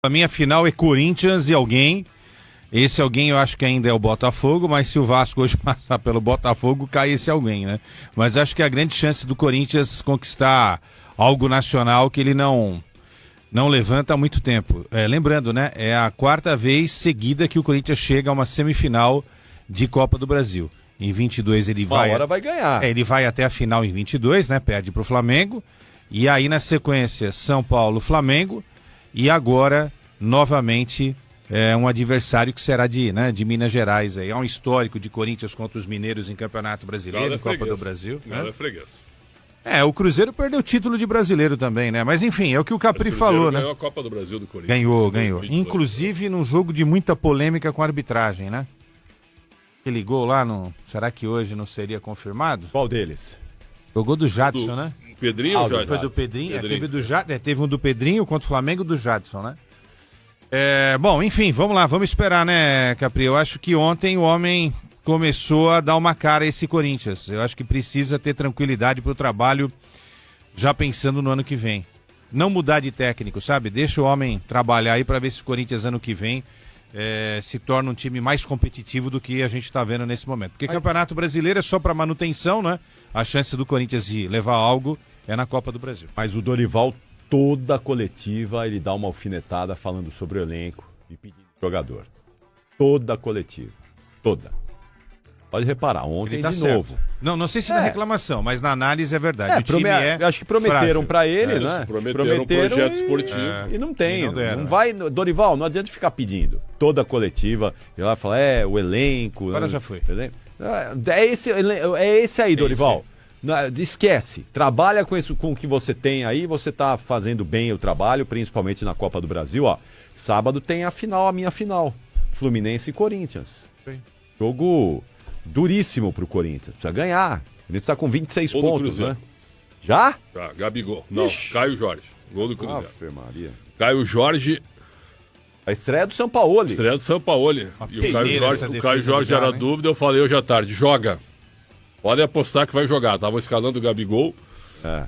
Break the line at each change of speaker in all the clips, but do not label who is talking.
A minha final é Corinthians e alguém. Esse alguém eu acho que ainda é o Botafogo, mas se o Vasco hoje passar pelo Botafogo, cai esse alguém, né? Mas acho que a grande chance do Corinthians conquistar algo nacional que ele não levanta há muito tempo. Lembrando, né? É a 4ª vez seguida que o Corinthians chega a uma semifinal de Copa do Brasil. Em 22 ele vai...
Uma hora vai ganhar.
Ele vai até a final em 22, né? Perde para o Flamengo. E aí na sequência, São Paulo, Flamengo. E agora, novamente... um adversário que será de Minas Gerais. Aí. É um histórico de Corinthians contra os mineiros em Campeonato Brasileiro, em Copa do Brasil.
Galo é freguês.
O Cruzeiro perdeu o título de brasileiro também, né? Mas enfim, é o que o Capri falou, né?
Ganhou a Copa do Brasil do Corinthians.
Ganhou. Inclusive num jogo de muita polêmica com a arbitragem, né? Ele ligou lá no... Será que hoje não seria confirmado?
Qual deles?
O gol do Jadson, né?
Pedrinho ou Jadson?
Foi do Pedrinho. Teve um do Pedrinho contra o Flamengo do Jadson, né? Bom, enfim, vamos lá, vamos esperar, né, Capri? Eu acho que ontem o homem começou a dar uma cara a esse Corinthians. Eu acho que precisa ter tranquilidade para o trabalho, já pensando no ano que vem. Não mudar de técnico, sabe? Deixa o homem trabalhar aí para ver se o Corinthians ano que vem se torna um time mais competitivo do que a gente está vendo nesse momento. Porque Campeonato Brasileiro é só para manutenção, né? A chance do Corinthians de levar algo é na Copa do Brasil.
Mas o Dorival, toda a coletiva, ele dá uma alfinetada falando sobre o elenco e pedindo jogador. Toda a coletiva. Toda. Pode reparar, ontem
tá
de
certo.
novo.
Não sei se na reclamação, mas na análise é verdade. O time
acho que prometeram para ele,
Isso,
né?
prometeram um projeto esportivo.
E não tem.
E
não vai. Dorival, não adianta ficar pedindo. Toda a coletiva. E lá fala, o elenco.
Agora já foi.
É esse aí, Dorival. Esquece. Trabalha com o que você tem aí. Você tá fazendo bem o trabalho, principalmente na Copa do Brasil. Ó. Sábado tem a minha final. Fluminense e Corinthians.
Sim.
Jogo duríssimo pro Corinthians. Precisa ganhar. O Corinthians tá com 26
Gol do
pontos,
Cruzeiro.
né? Já?
Tá, Gabigol. Não,
Ixi.
Caio Jorge. Gol do Cruzeiro.
Ave Maria.
Caio Jorge,
A estreia do Sampaoli.
estreia do Sampaoli. E o Caio Jorge era dúvida, eu falei hoje à tarde, joga. Pode apostar que vai jogar. Tava escalando o Gabigol.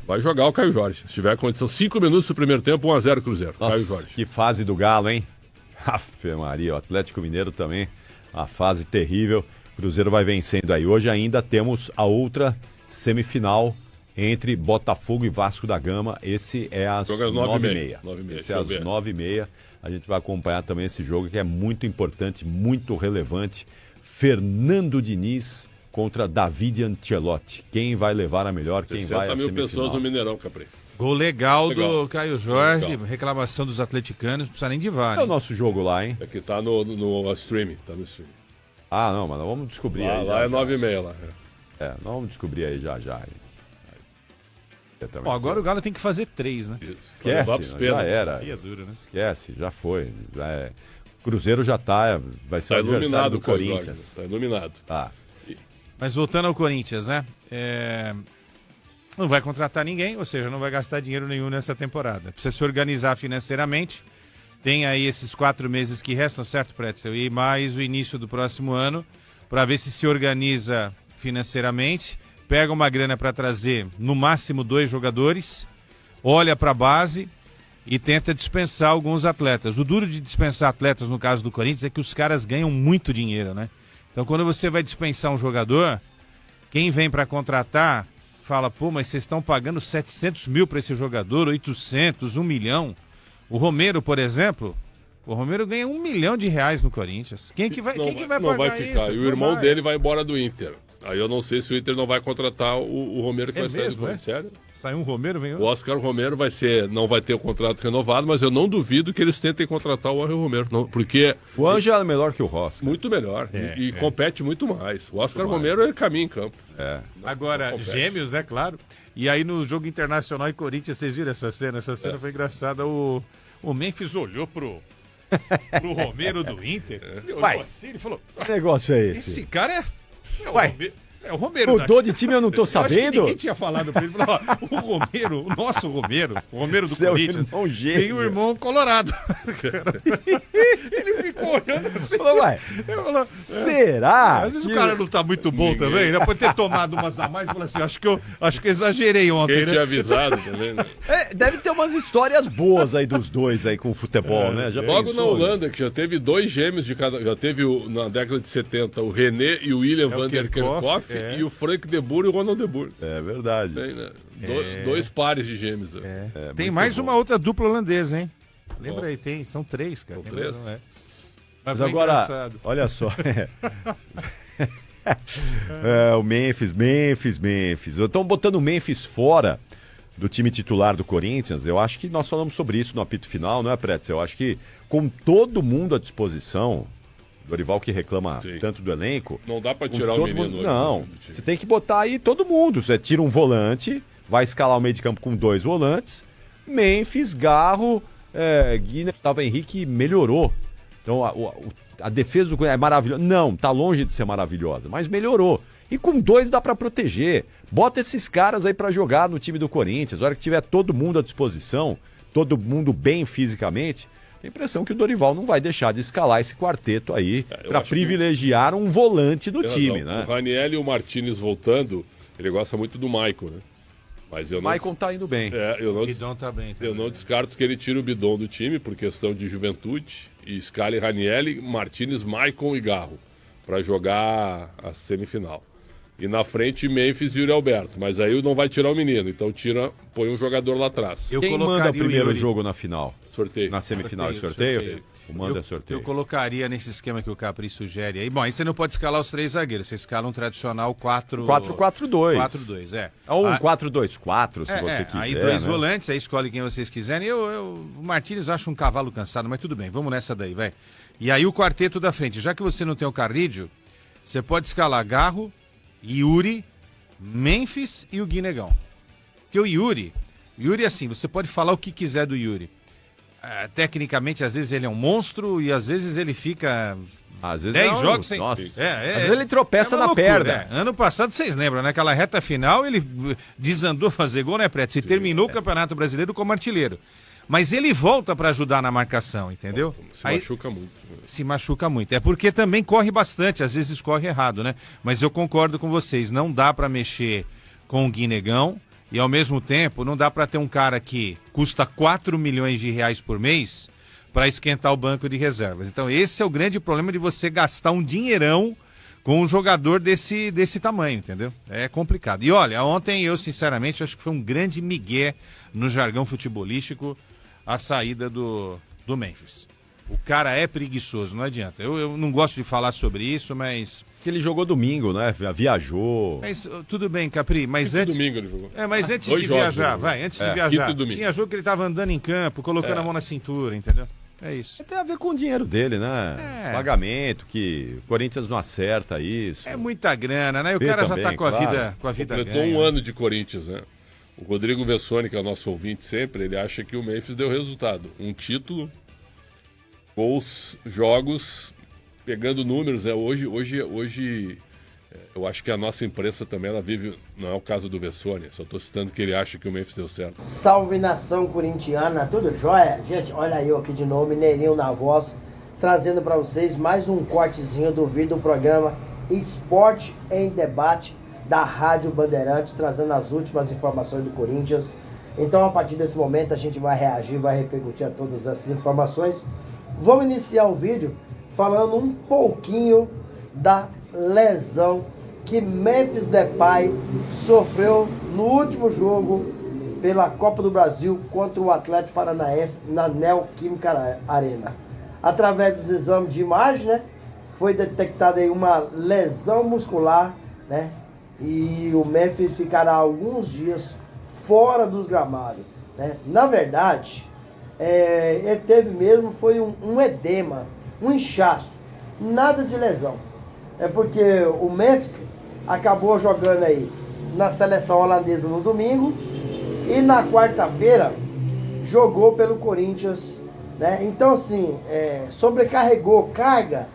Vai jogar o Caio Jorge. Se tiver condição, 5 minutos do primeiro tempo, 1-0 Cruzeiro.
Nossa,
Caio Jorge.
que fase do Galo, hein? Ave Maria, o Atlético Mineiro também, a fase terrível. Cruzeiro vai vencendo aí. Hoje ainda temos a outra semifinal entre Botafogo e Vasco da Gama. Esse é às 9h30. Esse é às 9h30. A gente vai acompanhar também esse jogo que é muito importante, muito relevante. Fernando Diniz contra David Ancelotti. Quem vai levar a melhor? Quem vai a
60 mil
semifinal?
pessoas no Mineirão, Capri.
Gol legal do
Legal.
Caio Jorge,
Legal.
reclamação dos atleticanos, não precisa nem de VAR.
É o nosso jogo lá, hein?
É que tá no streaming. Tá no streaming.
Ah, não, mas nós vamos descobrir
Lá,
aí.
lá é
já.
9h30 lá.
Nós vamos descobrir aí já.
Bom, agora o Galo tem que fazer 3, né?
Isso.
Esquece,
Levar pros
já
pênaltis.
era.
Aí é duro, né?
Esquece, já foi. Cruzeiro já tá, vai ser
Tá
o adversário
iluminado
do
o Caio
Corinthians.
Jorge. Tá iluminado.
Tá.
Mas voltando ao Corinthians, né? Não vai contratar ninguém, ou seja, não vai gastar dinheiro nenhum nessa temporada. Precisa se organizar financeiramente. Tem aí esses 4 meses que restam, certo, Pretzel? E mais o início do próximo ano, para ver se organiza financeiramente, pega uma grana para trazer no máximo 2 jogadores, olha para a base e tenta dispensar alguns atletas. O duro de dispensar atletas, no caso do Corinthians, é que os caras ganham muito dinheiro, né? Então, quando você vai dispensar um jogador, quem vem para contratar fala, pô, mas vocês estão pagando 700 mil para esse jogador, 800, 1 milhão. O Romero, por exemplo, o Romero ganha R$1 milhão no Corinthians. Quem que vai pagar
Não vai ficar.
isso?
E o irmão dele vai embora do Inter. Aí eu não sei se o Inter não vai contratar o Romero que vai sair do Corinthians. Sério?
Sai um Romero, vem
O
outro.
Oscar Romero não vai ter o contrato renovado, mas eu não duvido que eles tentem contratar o Romero. Não, porque
O Ângelo é melhor que o Rossi.
muito melhor e compete muito mais. O Oscar Romero, ele caminha em campo.
Agora, gêmeos, é claro. E aí no jogo Internacional e Corinthians, vocês viram essa cena? Essa cena foi engraçada. O Memphis olhou pro Romero do Inter. Ele olhou assim e falou,
Que negócio é esse?
esse cara é o
Ué.
Romero. O Romero
mudou de time, eu não tô sabendo.
Acho que ninguém tinha falado pra ele. Falou, ó, o Romero, o nosso Romero, o Romero do Corinthians, tem um irmão colorado. Ele ficou olhando assim.
Falou, ué, será?
Às vezes o cara não tá muito bom também, né? Pode ter tomado umas a mais e falou assim, acho que eu exagerei ontem,
Quem tinha avisado também, né?
Deve ter umas histórias boas aí dos dois aí com o futebol, né? Já
Logo
pensou,
na Holanda, que já teve 2 gêmeos de cada... Já teve, na década de 70, o René e o William van der Kerkhoff, e o Frank de Boer e o Ronald de Boer.
É verdade.
Tem, né? 2 pares de gêmeos.
Tem mais uma outra dupla holandesa, hein? Lembra aí, são 3, cara.
São 3?
Mas agora, engraçado. Olha só. O Memphis. Estão botando o Memphis fora do time titular do Corinthians. Eu acho que nós falamos sobre isso no apito final, não é, Pretz? Eu acho que com todo mundo à disposição, Dorival que reclama tanto do elenco...
Não dá pra tirar o menino hoje.
Não, você tem que botar aí todo mundo. Você tira um volante, vai escalar o meio de campo com 2 volantes. Memphis, Garro, Guiné, Gustavo Henrique melhorou. Então a defesa do Corinthians é maravilhosa. Não, tá longe de ser maravilhosa, mas melhorou. E com 2 dá pra proteger. Bota esses caras aí pra jogar no time do Corinthians. A hora que tiver todo mundo à disposição, todo mundo bem fisicamente... Tem a impressão que o Dorival não vai deixar de escalar esse quarteto aí para privilegiar um volante do time, né?
O Raniel e o Martínez voltando, ele gosta muito do Maicon, né? Mas eu não...
Maicon tá indo bem.
O Bidon tá bem.
Eu não descarto que ele tire o Bidon do time por questão de juventude e escale Raniel, Martínez, Maicon e Garro para jogar a semifinal. E na frente, Memphis e Yuri Alberto. Mas aí não vai tirar o menino, então põe um jogador lá atrás.
Quem manda o primeiro jogo na final?
Sorteio.
Na semifinal de sorteio? O manda sorteio.
Eu colocaria nesse esquema que o Capri sugere aí. Bom, aí você não pode escalar os 3 zagueiros. Você escala um tradicional 4-4-2. 4-4-2,
Ou um 4-2-4, se você quiser.
Aí 2 volantes, aí escolhe quem vocês quiserem. O Martínez eu acho um cavalo cansado, mas tudo bem, vamos nessa daí, vai. E aí o quarteto da frente. Já que você não tem o Carrídio, você pode escalar Garro, Yuri, Memphis e o Guinegão. Porque o Yuri, assim, você pode falar o que quiser do Yuri. Tecnicamente, às vezes ele é um monstro e às vezes ele fica 10 jogos sem...
Nossa. Às vezes ele tropeça na perna.
Ano passado, vocês lembram, né? Aquela reta final, ele desandou fazer gol, né, Preto? E terminou o Campeonato Brasileiro como artilheiro. Mas ele volta para ajudar na marcação, entendeu?
Machuca muito.
Se machuca muito. É porque também corre bastante, às vezes corre errado, né? Mas eu concordo com vocês, não dá para mexer com o Guinegão e ao mesmo tempo não dá para ter um cara que custa 4 milhões de reais por mês para esquentar o banco de reservas. Então esse é o grande problema de você gastar um dinheirão com um jogador desse tamanho, entendeu? É complicado. E olha, ontem eu sinceramente acho que foi um grande migué no jargão futebolístico a saída do Memphis. O cara é preguiçoso, não adianta. Eu não gosto de falar sobre isso, mas...
Que ele jogou domingo, né? Viajou.
Mas, tudo bem, Capri, mas antes...
domingo ele jogou.
Mas antes de viajar, antes de viajar, tinha jogo que ele tava andando em campo, colocando a mão na cintura, entendeu? É isso.
Tem a ver com o dinheiro dele, né? Pagamento, que o Corinthians não acerta isso.
É muita grana, né? E o cara também, já tá com a vida
completou ganha. Um ano de Corinthians, né? O Rodrigo Vessoni, que é o nosso ouvinte sempre, ele acha que o Memphis deu resultado. Um título, gols, jogos, pegando números. Hoje eu acho que a nossa imprensa também, ela vive, não é o caso do Vessoni, só estou citando que ele acha que o Memphis deu certo.
Salve nação corintiana, tudo jóia? Gente, olha eu aqui de novo, Mineirinho na voz, trazendo para vocês mais um cortezinho do vídeo do programa Esporte em Debate, da Rádio Bandeirante, trazendo as últimas informações do Corinthians. Então, a partir desse momento, a gente vai reagir, vai repercutir a todas essas informações. Vamos iniciar o vídeo falando um pouquinho da lesão que Memphis Depay sofreu no último jogo pela Copa do Brasil contra o Atlético Paranaense na Neoquímica Arena. Através dos exames de imagem, né, foi detectada aí uma lesão muscular, né? E o Memphis ficará alguns dias fora dos gramados, né? Na verdade, ele teve mesmo, foi um edema, um inchaço, nada de lesão. É porque o Memphis acabou jogando aí na seleção holandesa no domingo e na quarta-feira jogou pelo Corinthians, né? Então assim, sobrecarregou, carga,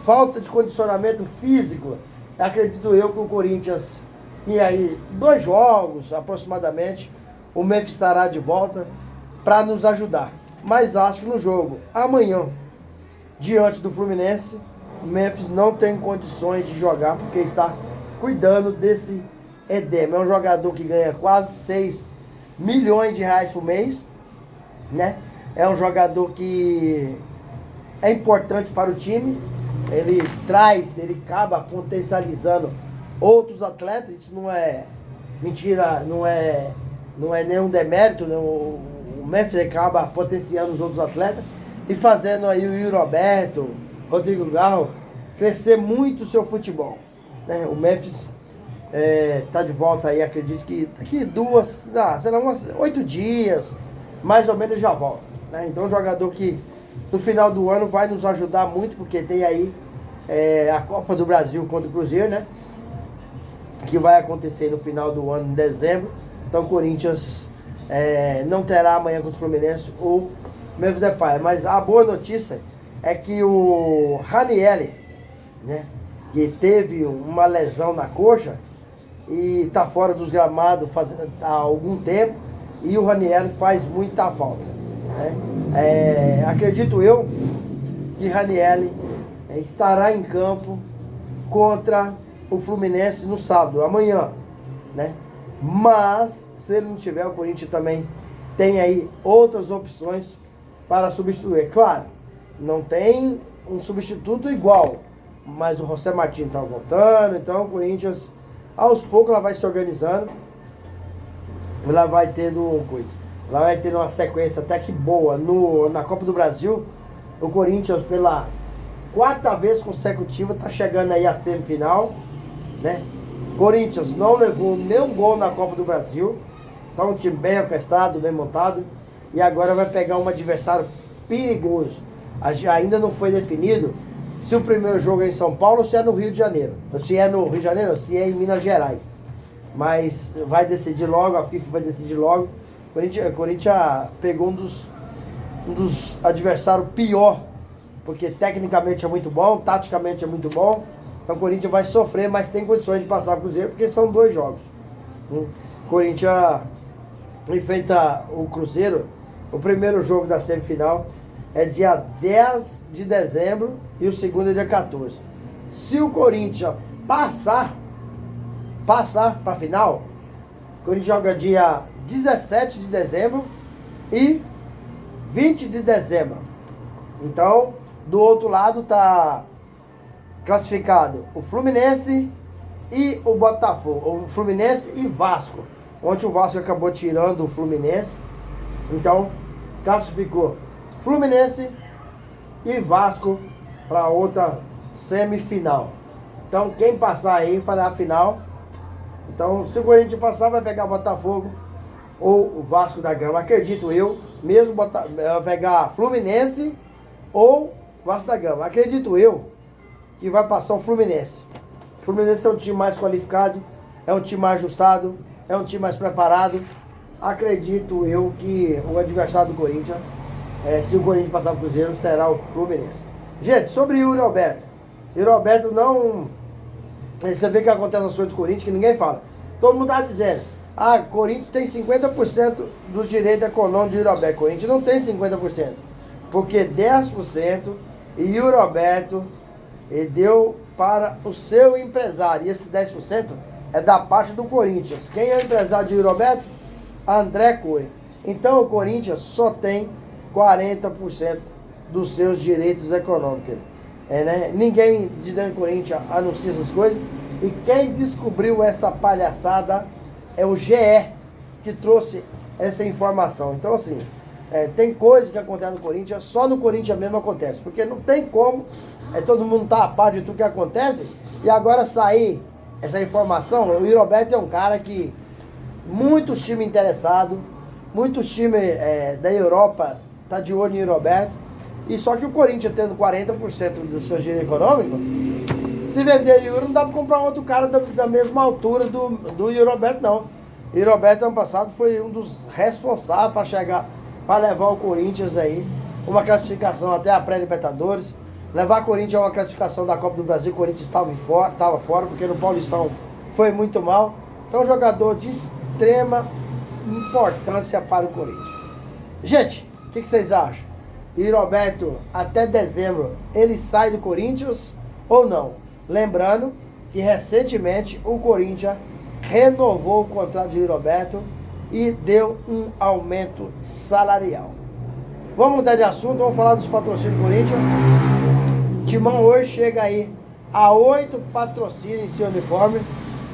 falta de condicionamento físico acredito eu que o Corinthians, e aí 2 jogos aproximadamente, o Memphis estará de volta para nos ajudar. Mas acho que no jogo amanhã, diante do Fluminense, o Memphis não tem condições de jogar porque está cuidando desse edema. É um jogador que ganha quase 6 milhões de reais por mês, né? É um jogador que é importante para o time. Ele acaba potencializando outros atletas. Isso não é mentira, não é nenhum demérito, né? O Memphis acaba potenciando os outros atletas e fazendo aí o Yuri Alberto, Rodrigo Garro crescer muito o seu futebol, né? O Memphis tá de volta aí, acredito que daqui será umas 8 dias, mais ou menos já volta, né? Então, um jogador que no final do ano vai nos ajudar muito, porque tem aí a Copa do Brasil contra o Cruzeiro, né? Que vai acontecer no final do ano, em dezembro. Então, o Corinthians não terá amanhã contra o Fluminense ou Memphis Depay. Mas a boa notícia é que o Ranieri, né, que teve uma lesão na coxa e está fora dos gramados há algum tempo, e o Ranieri faz muita falta, né? Acredito eu que Ranieri estará em campo contra o Fluminense no sábado, amanhã, né? Mas se ele não tiver, o Corinthians também tem aí outras opções para substituir. Claro, não tem um substituto igual, mas o José Martins está voltando, então o Corinthians, aos poucos, ela vai se organizando, ela vai tendo uma sequência até que boa na Copa do Brasil. O Corinthians, pela 4ª vez consecutiva, está chegando aí à semifinal, né? Corinthians não levou nenhum gol na Copa do Brasil, tá um time bem orquestrado, bem montado, e agora vai pegar um adversário perigoso. Ainda não foi definido se o primeiro jogo é em São Paulo ou se é no Rio de Janeiro. Se é no Rio de Janeiro ou se é em Minas Gerais. Mas vai decidir logo, a FIFA vai decidir logo. O Corinthians pegou um dos adversários pior, porque tecnicamente é muito bom, taticamente é muito bom. Então o Corinthians vai sofrer, mas tem condições de passar para o Cruzeiro, porque são 2 jogos. O Corinthians enfrenta o Cruzeiro. O primeiro jogo da semifinal é dia 10 de dezembro e o segundo é dia 14. Se o Corinthians passar para a final, o Corinthians joga dia 17 de dezembro e 20 de dezembro. Então, do outro lado está classificado o Fluminense e o Botafogo, o Fluminense e Vasco. Ontem o Vasco acabou tirando o Fluminense, então classificou Fluminense e Vasco para outra semifinal. Então quem passar aí fará a final. Então se o Corinthians passar, vai pegar o Botafogo ou o Vasco da Gama, acredito eu, mesmo vai pegar Fluminense ou Vasco da Gama, acredito eu que vai passar o Fluminense. O Fluminense é um time mais qualificado, é um time mais ajustado, é um time mais preparado. Acredito eu que o adversário do Corinthians, se o Corinthians passar para o Cruzeiro, será o Fluminense. Gente, sobre Yuri Alberto. Yuri Alberto não... Você vê que acontece na ações do Corinthians que ninguém fala. Todo mundo está dizendo, Corinthians tem 50% dos direitos econômicos de Yuri Alberto. Corinthians não tem 50%. Porque 10% e Yuri Alberto deu para o seu empresário. E esses 10% é da parte do Corinthians. Quem é o empresário de Yuri Alberto? André Cury. Então o Corinthians só tem 40% dos seus direitos econômicos. Né? Ninguém de dentro do Corinthians anuncia essas coisas. E quem descobriu essa palhaçada é o GE, que trouxe essa informação. Então assim, tem coisas que acontecem no Corinthians, só no Corinthians mesmo acontece. Porque não tem como todo mundo tá a par de tudo que acontece. E agora sair essa informação. O Yuri Alberto é um cara que muitos times interessados, muitos times da Europa tá de olho em Yuri Alberto. E só que o Corinthians tendo 40% dos seus direitos econômicos, se vender Yuri, não dá para comprar outro cara da mesma altura do Yuri Alberto, não. Yuri Alberto, ano passado, foi um dos responsáveis para levar o Corinthians aí uma classificação até a pré-Libertadores. levar Corinthians a uma classificação da Copa do Brasil. O Corinthians estava fora, porque no Paulistão foi muito mal. Então, jogador de extrema importância para o Corinthians. Gente, o que vocês acham? E Roberto, até dezembro, ele sai do Corinthians ou não? Lembrando que recentemente o Corinthians renovou o contrato de Roberto e deu um aumento salarial. Vamos mudar de assunto, vamos falar dos patrocínios do Corinthians. Timão hoje chega aí a 8 patrocínios em seu uniforme,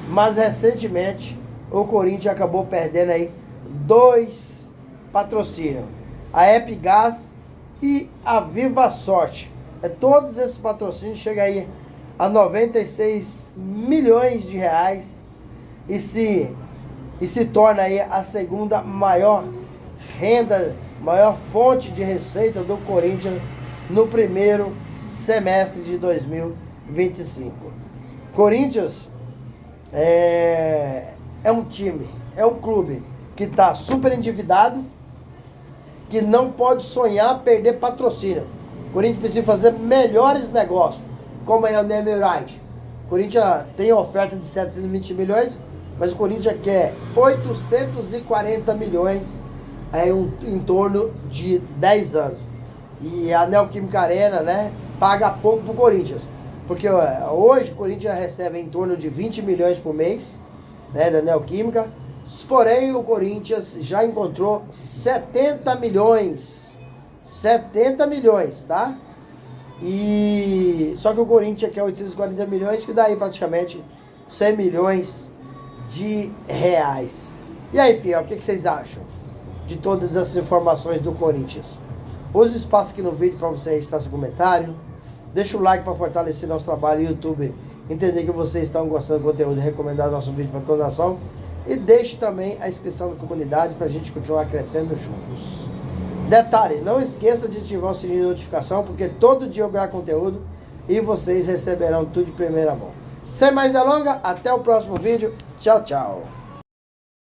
mas recentemente o Corinthians acabou perdendo aí 2 patrocínios. A Epigás e a Viva Sorte. Todos esses patrocínios chegam aí a 96 milhões de reais e se torna aí a segunda maior renda, maior fonte de receita do Corinthians no primeiro semestre de 2025. Corinthians é um time, é um clube que está super endividado, que não pode sonhar perder patrocínio. O Corinthians precisa fazer melhores negócios, como é o Nemirite. O Corinthians tem oferta de 720 milhões, mas o Corinthians quer 840 milhões em torno de 10 anos. E a Neoquímica Arena, né, paga pouco pro Corinthians. Porque hoje o Corinthians recebe em torno de 20 milhões por mês, né, da Neoquímica. Porém, o Corinthians já encontrou 70 milhões. 70 milhões, tá? E só que o Corinthians quer 840 milhões, que dá aí praticamente 100 milhões de reais. E aí, fiel, o que vocês acham de todas essas informações do Corinthians? Use espaço aqui no vídeo para você registrar seu comentário. Deixa o like para fortalecer nosso trabalho no YouTube. Entender que vocês estão gostando do conteúdo e recomendar nosso vídeo para toda a nação. E deixe também a inscrição na comunidade para a gente continuar crescendo juntos. Detalhe, não esqueça de ativar o sininho de notificação, porque todo dia eu gravo conteúdo e vocês receberão tudo de primeira mão. Sem mais delongas, até o próximo vídeo. Tchau, tchau.